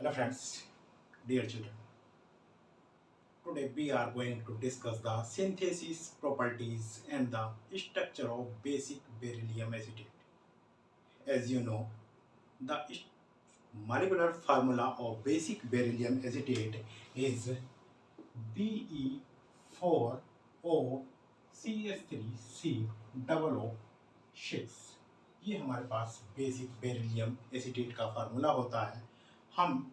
Hello friends, dear children. Today we are going to discuss the synthesis properties and the structure of basic beryllium acetate. As you know, the molecular formula of basic beryllium acetate is Be4O CS3C0006। ये हमारे पास basic beryllium acetate का formula होता है। हम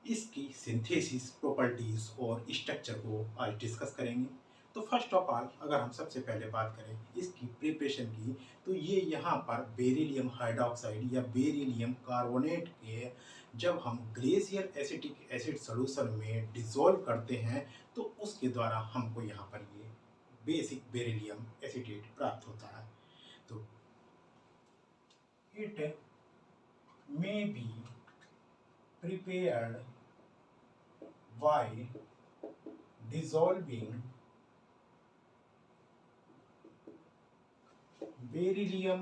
इसकी synthesis properties और structure को आज डिस्कस करेंगे। तो फर्स्ट ऑफ ऑल अगर हम सबसे पहले बात करें इसकी प्रिपरेशन की, तो ये यहाँ पर बेरिलियम हाइड्रोक्साइड या बेरिलियम कार्बोनेट के जब हम ग्लेशियर एसिटिक एसिड सॉल्यूशन में डिसॉल्व करते हैं तो उसके द्वारा हमको यहाँ पर ये बेसिक बेरिलियम एसिटेट प्राप्त होता है। तो it may be prepared by dissolving beryllium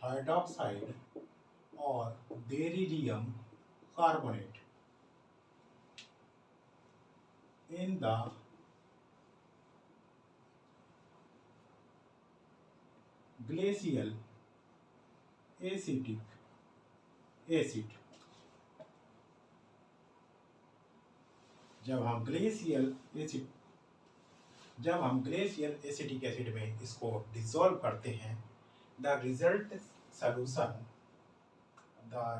hydroxide or beryllium carbonate in the glacial acetic acid। जब हम ग्लेशियल एसिटिक एसिड में इसको डिसॉल्व करते हैं, the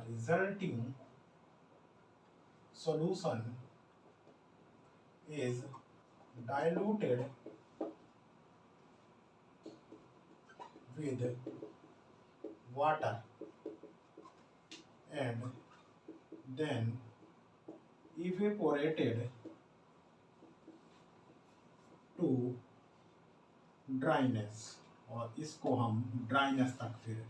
resulting solution is diluted with water and then evaporated to dryness, और इसको हम dryness तक फिर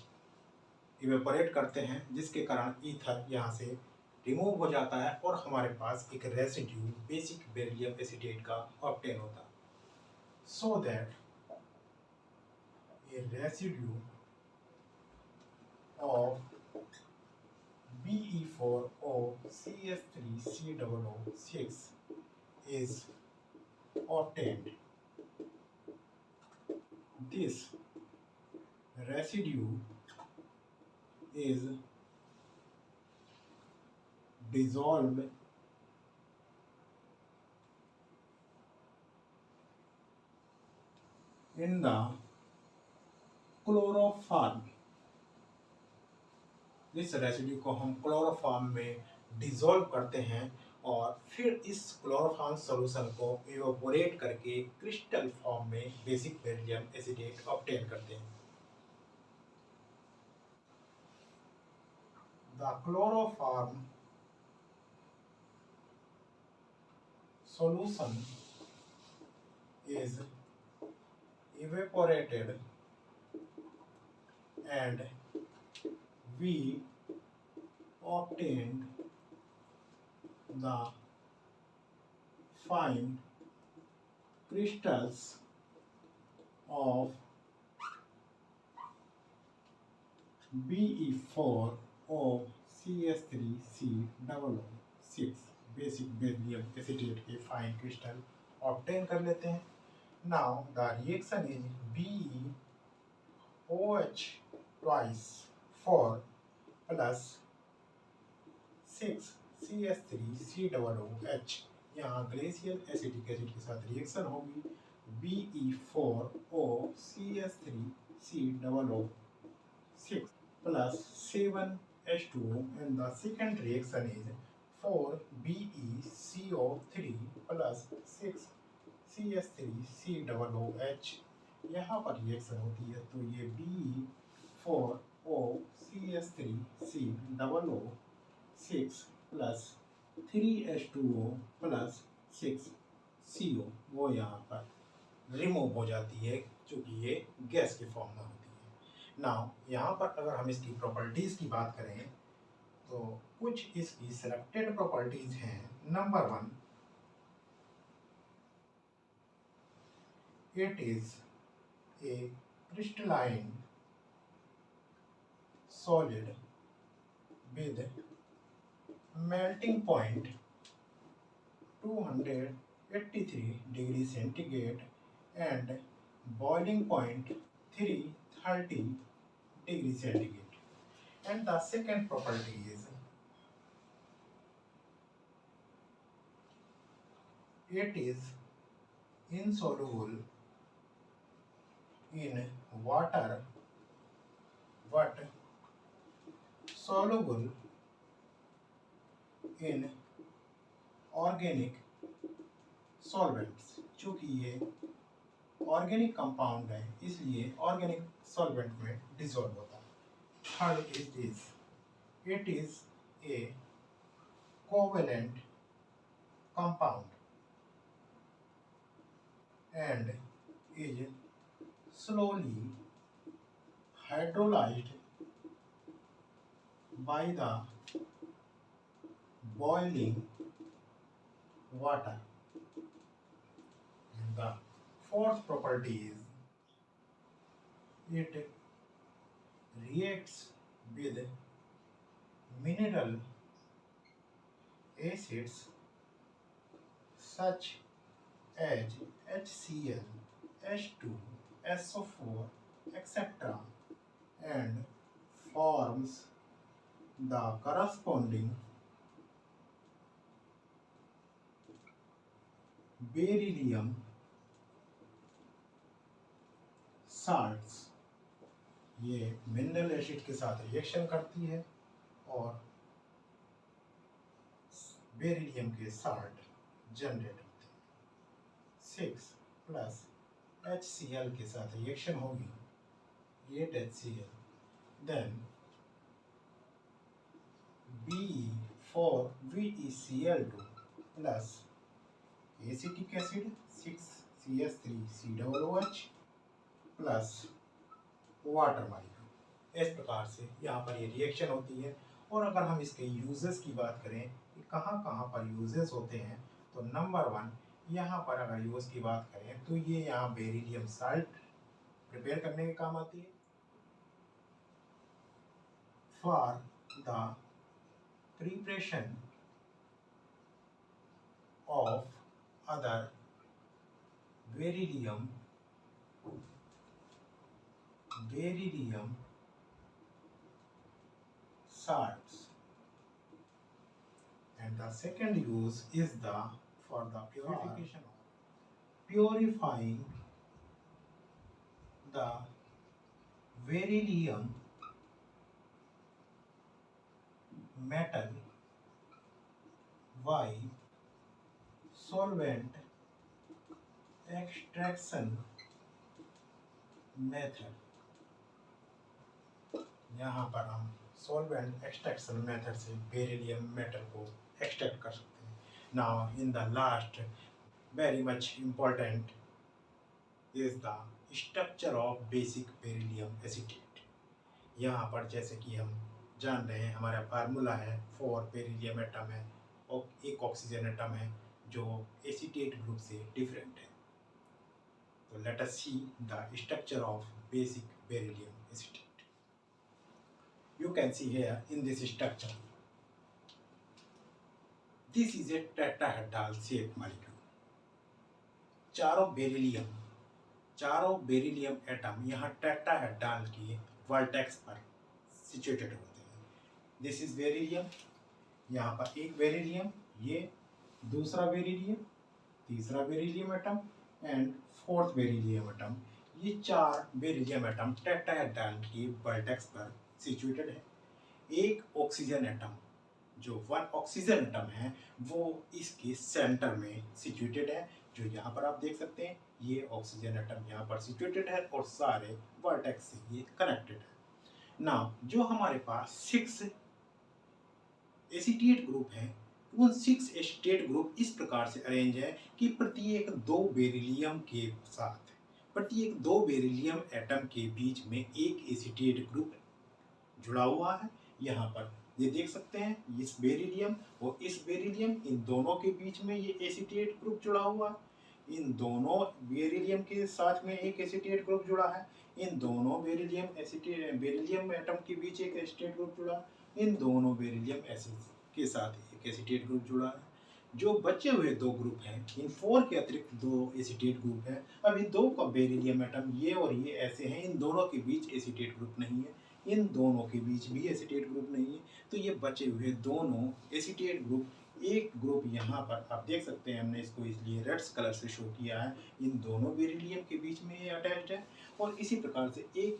इवेपोरेट करते हैं, जिसके कारण ईथर यहाँ से रिमूव हो जाता है और हमारे पास एक रेसिड्यू बेसिक बेरिलियम एसिटेट का ऑब्टेन होता है। So that A residue of Be4O CS3C0006 is obtained. This residue is dissolved in the chloroform. इस रेसिड्यू को हम क्लोरोफॉर्म में डिसॉल्व करते हैं और फिर इस क्लोरोफॉर्म सॉल्यूशन को इवेपोरेट करके क्रिस्टल फॉर्म में बेसिक बेरिलियम एसिटेट ऑब्टेन करते हैं। The chloroform solution is evaporated and we obtained the fine crystals of Be4O CS3C0006 basic beryllium acetate के फाइन क्रिस्टल ऑब्टेन कर लेते हैं। Now the reaction is BeOH twice 4 plus 6CS3C00H। यहाँ glacial acetic acid के साथ reaction होगी Be4O CS3C0006 plus 7H2O, and the second reaction is 4BeCO3 plus 6CS3C00H। यहाँ पर रिएक्शन होती है तो ये Be4O CS3C0006 plus 3H2O plus 6CO वो यहाँ पर रिमूव हो जाती है, क्योंकि ये गैस के फॉर्म में होती है। नाउ यहाँ पर अगर हम इसकी प्रॉपर्टीज की बात करें तो कुछ इसकी सिलेक्टेड प्रॉपर्टीज हैं। Number 1, it is a crystalline solid with melting point 283 degree centigrade and boiling point 330 degree centigrade. And the second property is it is insoluble in water but soluble in organic solvents. चूंकि ये organic compound है इसलिए organic solvent में dissolve होता है। Third is this, it is a covalent compound and is slowly hydrolyzed by the boiling water. And the fourth property is it reacts with mineral acids such as HCl, H2, SO4, etc. and forms the corresponding beryllium salts। ये mineral acid के साथ reaction करती है और beryllium के salt generate होते हैं। 6 plus HCl के साथ रिएक्शन होगी 8 HCl, then BE4VeCl2 plus acetic acid 6CH3COOH plus water molecule. इस प्रकार से यहाँ पर ये रिएक्शन होती है। और अगर हम इसके यूजेस की बात करें कि कहाँ कहाँ पर यूजेस होते हैं तो नंबर 1 यहाँ पर अगर यूज की बात करें तो ये यहाँ बेरिलियम साल्ट प्रिपेयर करने के काम आती है। For the preparation of other beryllium salts, and the second use is for the purification of purifying the beryllium metal by solvent extraction method. यहाँ पर हम सॉल्वेंट एक्सट्रैक्शन मेथड से बेरिलियम मेटल को एक्सट्रैक्ट कर सकते हैं। Now in the last very much important is the structure of basic beryllium acetate. यहाँ पर जैसे कि हम जान रहे हैं हमारा फार्मूला है 4 बेरिलियम एटम है और 1 ऑक्सीजन एटम है जो एसीटेट ग्रुप से डिफरेंट है। So let us see the structure of basic beryllium acetate. You can see here in this structure, this is a tetrahedral shaped molecule. चारों beryllium atom यहाँ tetrahedral के vertex पर situated होते हैं। This is beryllium, यहाँ पर एक beryllium, ये दूसरा बेरिलियम, तीसरा beryllium atom and 4th beryllium atom. ये 4 बेरिलियम एटम टेट्राहेड्रल के वर्टेक्स पर सिचुएटेड है। एक ऑक्सीजन एटम जो 1 ऑक्सीजन एटम है वो इसके सेंटर में सिचुएटेड है, जो यहाँ पर आप देख सकते हैं। ये ऑक्सीजन एटम यहाँ पर सिचुएटेड है और सारे वर्टेक्स से ये कनेक्टेड है। नाउ जो हमारे पास 6 एसीटेट ग्रुप हैं उन 6 एसीटेट ग्रुप इस प्रकार से अरेंज है कि प्रत्येक 2 बेरिलियम के साथ प्रत्येक 2 बेरिलियम एटम के बीच में एक एसीटेट ग्रुप जुड़ा हुआ है। यहाँ पर ये देख सकते हैं इस बेरिलियम और इस बेरिलियम, इन दोनों के बीच में ये एसीटेट ग्रुप जुड़ा हुआ है। इन दोनों बेरिलियम के साथ में एक एसीटेट ग्रुप जुड़ा है। इन दोनों बेरिलियम एटम के बीच एक एसीटेट ग्रुप जुड़ा है। इन दोनों बेरिलियम एसिड के साथ एक एक एसीटेट ग्रुप जुड़ा है। जो बचे हुए 2 ग्रुप हैं, इन 4 के अतिरिक्त 2 एसीटेट ग्रुप हैं। अब इन 2 का बेरिलियम एटम ये और ये ऐसे हैं, इन दोनों के बीच एसीटेट ग्रुप नहीं है, इन दोनों के बीच भी एसीटेट ग्रुप नहीं है। तो ये बचे हुए दोनों एसीटेट ग्रुप, एक ग्रुप यहाँ पर आप देख सकते हैं, हमने इसको इसलिए रेड कलर से शो किया है, इन दोनों बेरिलियम के बीच में ये अटैच्ड है। और इसी प्रकार से एक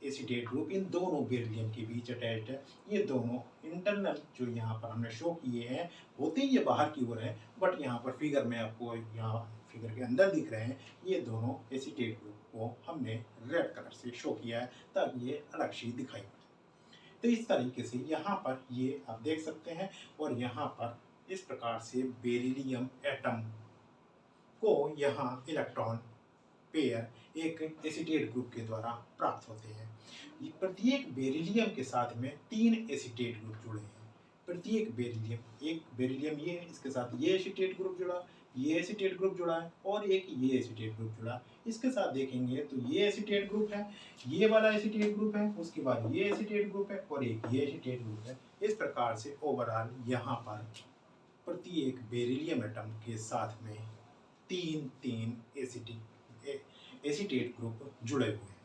एसीटेट ग्रुप इन दोनों बेरिलियम के बीच अटैच्ड है। ये दोनों इंटरनल जो यहाँ पर हमने शो किए हैं, होते ही ये बाहर की ओर है, बट यहाँ पर फिगर में आपको यहाँ फिगर के अंदर दिख रहे हैं, ये दोनों एसीटेट ग्रुप को हमने रेड कलर से शो किया है ताकि ये अलग से दिखाई पड़े। तो इस तरीके से यहाँ पर ये आप देख सकते हैं, और यहाँ पर इस प्रकार से बेरिलियम एटम को यहाँ इलेक्ट्रॉन पेयर एक एसीटेट ग्रुप के द्वारा प्राप्त होते हैं। प्रत्येक बेरिलियम के साथ में 3 एसीटेट ग्रुप जुड़े हैं। प्रत्येक बेरिलियम, एक बेरिलियम ये है, इसके साथ ये एसीटेट ग्रुप जुड़ा, ये एसीटेट ग्रुप जुड़ा है, और एक ये एसीटेट ग्रुप जुड़ा। इसके साथ देखेंगे तो ये एसीटेट ग्रुप है, ये वाला एसीटेट ग्रुप है, उसके बाद ये एसीटेट ग्रुप है, और एक ये एसीटेट ग्रुप है। इस प्रकार से ओवरऑल यहाँ पर प्रत्येक बेरिलियम एटम के साथ में 3 एसीटेट ग्रुप जुड़े हुए हैं।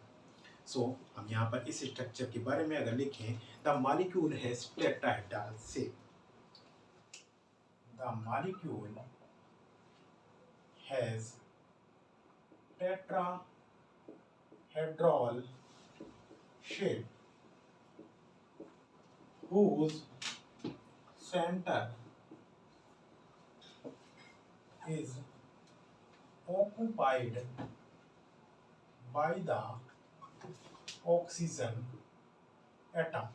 सो हम यहाँ पर इस स्ट्रक्चर के बारे में अगर लिखें, the molecule has tetrahedral shape. The molecule has tetrahedral shape whose center is occupied by the oxygen atom,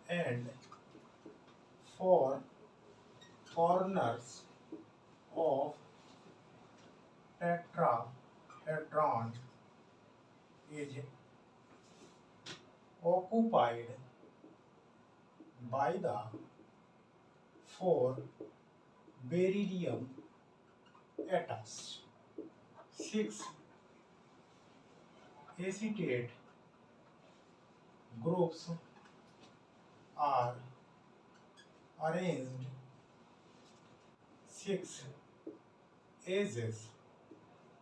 and 4 corners of tetrahedron is occupied by the 4 beryllium atoms. 6 acetate groups are arranged 6 edges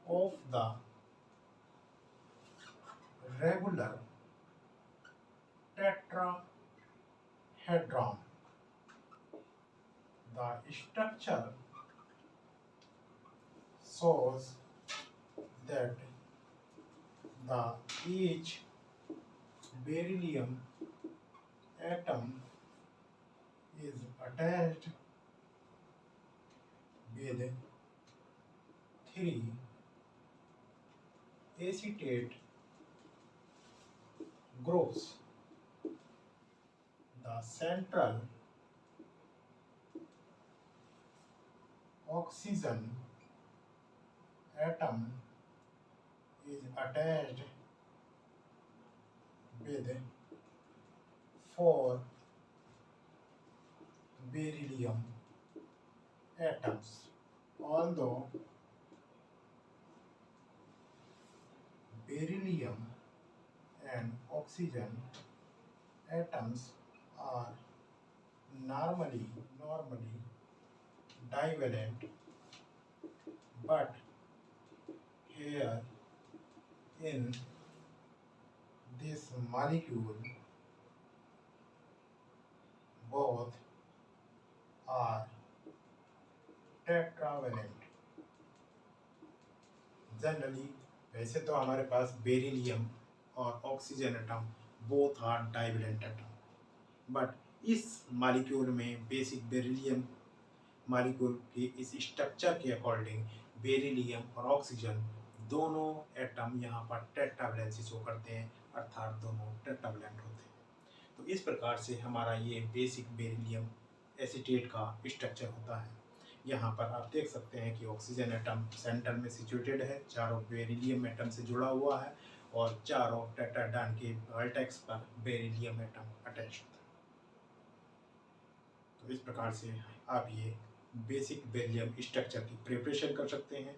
of the regular tetrahedron. The structure shows that each beryllium atom is attached with 3 acetate groups. The central oxygen atom is attached with 4 beryllium atoms. Although beryllium and oxygen atoms are normally divalent, but here in this molecule both are tetravalent. Generally वैसे तो हमारे पास beryllium और oxygen atom both are divalent atom, but इस molecule में basic beryllium molecule के इस structure के अकॉर्डिंग बेरिलियम और ऑक्सीजन दोनों एटम यहाँ पर टेट्रावैलेंसी शो करते हैं, अर्थात दोनों टेट्रावैलेंट होते हैं। तो इस प्रकार से हमारा ये बेसिक बेरिलियम एसीटेट का स्ट्रक्चर होता है। यहाँ पर आप देख सकते हैं कि ऑक्सीजन एटम सेंटर में सिचुएटेड है, चारों बेरिलियम एटम से जुड़ा हुआ है, और चारों टेट्राहेड्रॉन के वर्टेक्स पर बेरिलियम एटम अटैच होता है। तो इस प्रकार से आप ये बेसिक बेरिलियम स्ट्रक्चर की प्रिपरेशन कर सकते हैं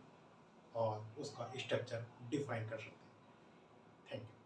और उसका स्ट्रक्चर डिफाइन कर सकते हैं। Thank you.